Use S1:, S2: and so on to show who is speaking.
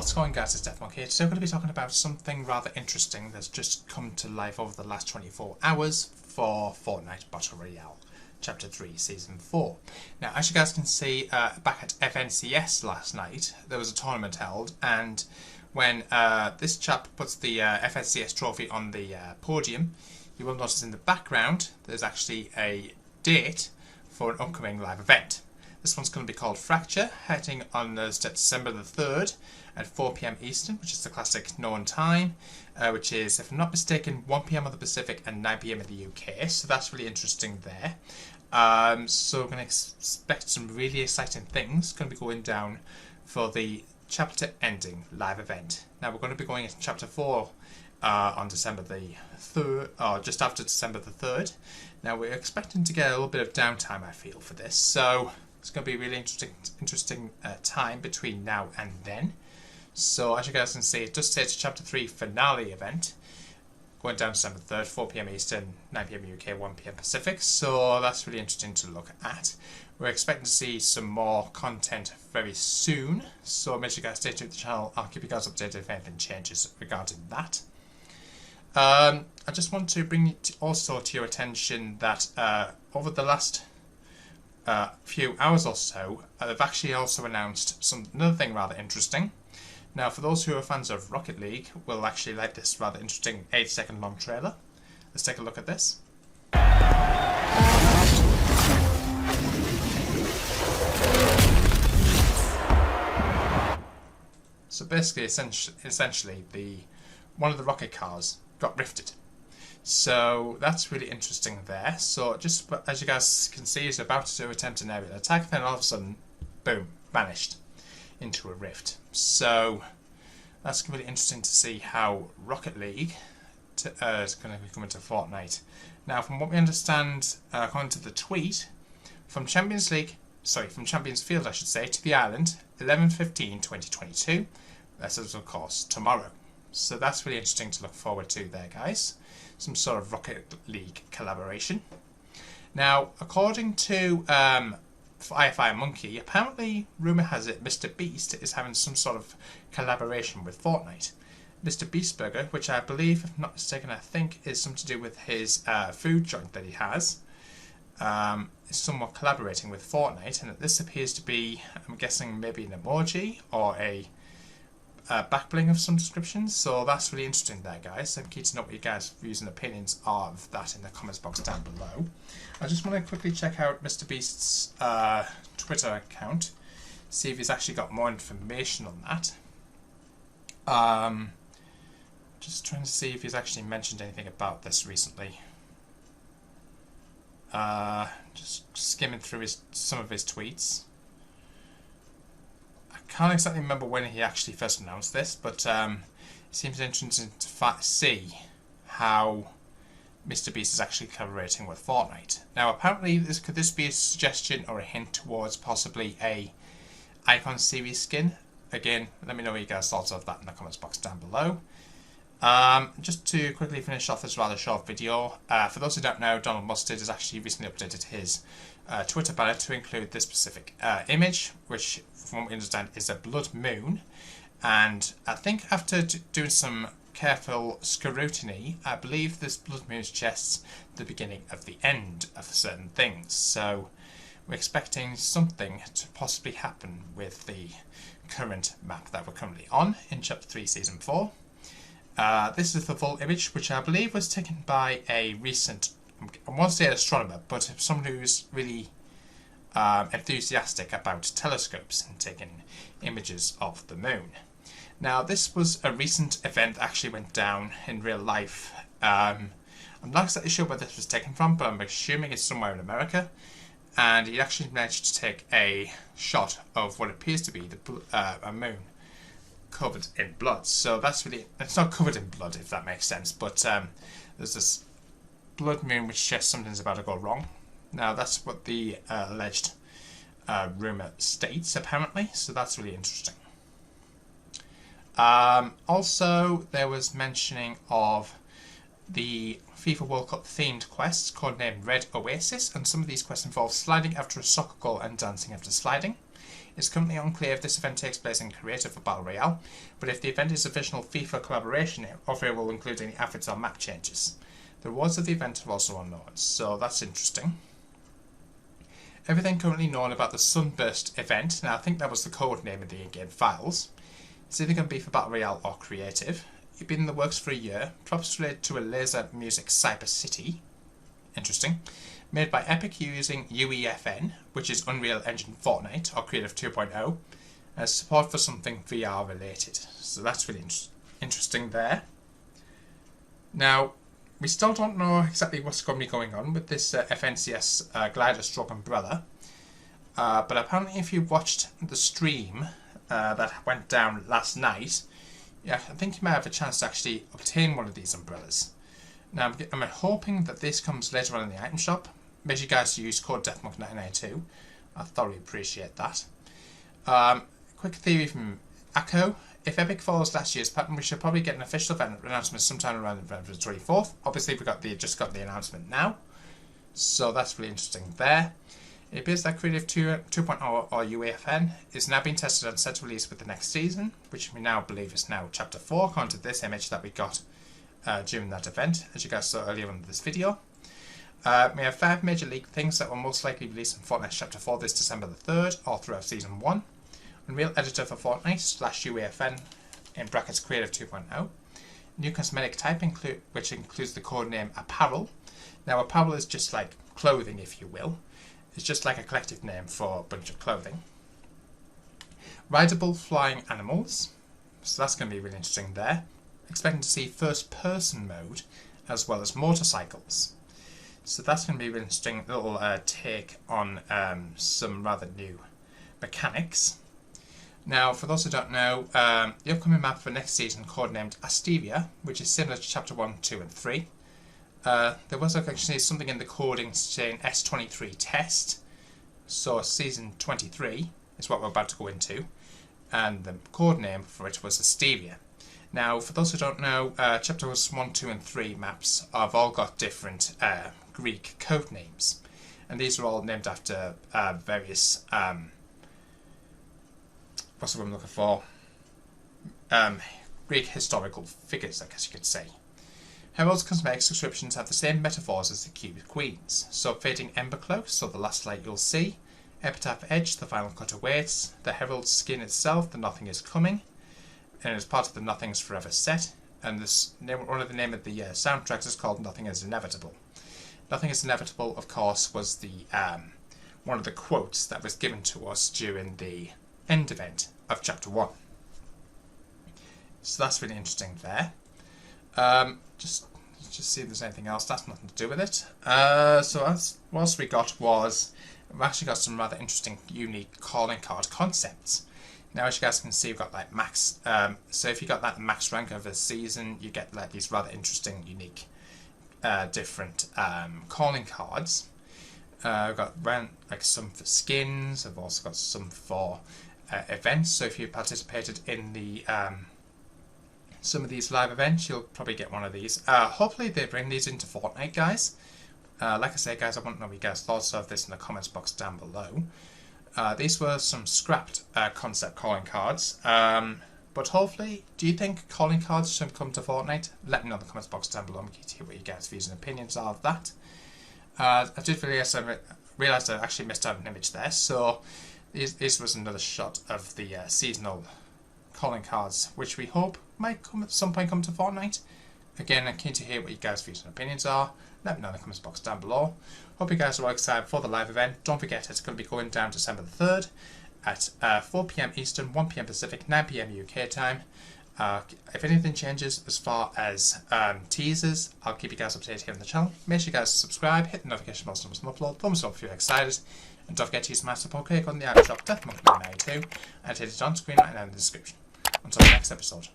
S1: What's going on, guys? It's DeathMonk here. Today we're going to be talking about something rather interesting that's just come to life over the last 24 hours for Fortnite Battle Royale Chapter 3 Season 4. Now, as you guys can see, back at FNCS last night, there was a tournament held, and when this chap puts the FNCS trophy on the podium, you will notice in the background there's actually a date for an upcoming live event. This one's going to be called Fracture, heading on December the 3rd at 4 PM Eastern, which is the classic known time, which is, if I'm not mistaken, 1 PM on the Pacific and 9 PM in the UK. So that's really interesting there. So we're going to expect some really exciting things going to be going down for the chapter ending live event. Now we're going to be going into chapter 4 on December the 3rd, or just after December the 3rd. Now we're expecting to get a little bit of downtime, I feel, for this. So it's going to be a really interesting time between now and then. So as you guys can see, it does say it's a Chapter 3 finale event, going down December 3rd, 4 PM Eastern, 9 PM UK, 1 PM Pacific. So that's really interesting to look at. We're expecting to see some more content very soon. So make sure you guys stay tuned to the channel. I'll keep you guys updated if anything changes regarding that. I just want to bring it also to your attention that over the last few hours or so, they've actually also announced another thing rather interesting. Now, for those who are fans of Rocket League, will actually like this rather interesting 8-second long trailer. Let's take a look at this. So basically, essentially, one of the rocket cars got rifted. So that's really interesting there. So just as you guys can see, he's about to attempt an aerial attack, then all of a sudden, boom, vanished into a rift. So that's really interesting to see how Rocket League is going to be coming to Fortnite. Now, from what we understand, according to the tweet, from Champions Field, I should say, to the island, 11/15/2022. That is, of course, tomorrow. So that's really interesting to look forward to there, guys. Some sort of Rocket League collaboration. Now, according to Firefly Monkey, apparently, rumour has it, Mr. Beast is having some sort of collaboration with Fortnite. Mr. Beast Burger, which I believe, if I'm not mistaken, I think is something to do with his food joint that he has, is somewhat collaborating with Fortnite, and this appears to be, I'm guessing, maybe an emoji or a back bling of some description. So that's really interesting there, guys. I'm keen to know what your guys' views and opinions are of that in the comments box down below. I just want to quickly check out Mr. Beast's Twitter account, see if he's actually got more information on that. Just trying to see if he's actually mentioned anything about this recently. Just skimming through some of his tweets. I can't exactly remember when he actually first announced this, but it seems interesting to see how Mr. Beast is actually collaborating with Fortnite. Now, apparently, could this be a suggestion or a hint towards possibly a Icon series skin? Again, let me know what you guys thought of that in the comments box down below. Just to quickly finish off this rather short video, for those who don't know, Donald Mustard has actually recently updated his Twitter banner to include this specific image, which, from what we understand, is a blood moon. And I think after doing some careful scrutiny, I believe this blood moon suggests the beginning of the end of certain things. So we're expecting something to possibly happen with the current map that we're currently on in Chapter 3 Season 4. This is the full image, which I believe was taken by a recent, I won't say an astronomer, but someone who's really enthusiastic about telescopes and taking images of the moon. Now, this was a recent event that actually went down in real life. I'm not exactly sure where this was taken from, but I'm assuming it's somewhere in America. And he actually managed to take a shot of what appears to be a moon covered in blood. So that's really, it's not covered in blood, if that makes sense, but there's this blood moon which suggests something's about to go wrong. Now, that's what the alleged rumour states, apparently, so that's really interesting. Also, there was mentioning of the FIFA World Cup themed quests codenamed Red Oasis, and some of these quests involve sliding after a soccer goal and dancing after sliding. It's currently unclear if this event takes place in creative or Battle Royale, but if the event is official FIFA collaboration, or if it will include any outfits or map changes. The rewards of the event are also unknown, so that's interesting. Everything currently known about the Sunburst event, now I think that was the code name in the in-game files, it's either going to be for Battle Royale or creative. It's been in the works for a year, props related to a laser music cyber city, interesting, made by Epic using UEFN, which is Unreal Engine Fortnite, or Creative 2.0, as support for something VR related. So that's really interesting there. Now, we still don't know exactly what's going to be going on with this FNCS glider stroke umbrella, but apparently if you watched the stream that went down last night, yeah, I think you might have a chance to actually obtain one of these umbrellas. Now, I'm hoping that this comes later on in the item shop. Make sure you guys use code DeathMonk992. I thoroughly appreciate that. Quick theory from Akko. If Epic follows last year's pattern, we should probably get an official event announcement sometime around November 24th. Obviously, we just got the announcement now, so that's really interesting there. It appears that Creative 2.0 or UEFN is now being tested and set to release with the next season, which we now believe is now Chapter 4, according to this image that we got during that event, as you guys saw earlier in this video. We have 5 major league things that will most likely release in Fortnite Chapter 4 this December the 3rd, or throughout Season 1. Unreal Editor for Fortnite / UEFN in brackets Creative 2.0. New cosmetic type which includes the codename Apparel. Now apparel is just like clothing, if you will. It's just like a collective name for a bunch of clothing. Rideable flying animals. So that's going to be really interesting there. Expecting to see first person mode as well as motorcycles. So that's going to be a really interesting little take on some rather new mechanics. Now, for those who don't know, the upcoming map for next season, codenamed Asteria, which is similar to Chapter 1, 2 and 3. There was actually something in the coding saying S23 test, so Season 23 is what we're about to go into, and the codename for it was Asteria. Now, for those who don't know, Chapters 1, 2 and 3 maps have all got different Greek code names, and these are all named after various what's the word I'm looking for? Greek historical figures, I guess you could say. Herald's cosmetic subscriptions have the same metaphors as the Cube Queens. So Fading Ember Cloak, so the last light you'll see. Epitaph Edge, the final cut awaits. The Herald's skin itself, the Nothing is Coming. And it's part of the Nothing's Forever set. And one of the name of the soundtracks is called Nothing is Inevitable. Nothing is Inevitable, of course, was the one of the quotes that was given to us during the end event of Chapter 1. So that's really interesting there. Just see if there's anything else. That's nothing to do with it. So what else we got was, we've actually got some rather interesting, unique calling card concepts. Now, as you guys can see, we've got like max. So if you got like the max rank of the season, you get like these rather interesting, unique, different calling cards. We've got like some for skins. I've also got some for events. So if you participated in the some of these live events, you'll probably get one of these. Hopefully they bring these into Fortnite, guys. Like I say, guys, I want to know what you guys thoughts of this in the comments box down below. These were some scrapped concept calling cards. But hopefully, do you think calling cards should come to Fortnite? Let me know in the comments box down below. I'm keen to hear what you guys' views and opinions are of that. I did realise I actually missed out an image there. So this was another shot of the seasonal calling cards, which we hope might at some point come to Fortnite. Again, I'm keen to hear what you guys' views and opinions are. Let me know in the comments box down below. Hope you guys are all excited for the live event. Don't forget, it's going to be going down December the 3rd at 4 PM Eastern, 1 PM Pacific, 9 PM UK time. If anything changes as far as teasers, I'll keep you guys updated here on the channel. Make sure you guys subscribe, hit the notification bell so you don't upload, thumbs up if you're excited, and don't forget to use my support code on the item shop, DeathMonk992, and hit it on screen right now in the description. Until the next episode.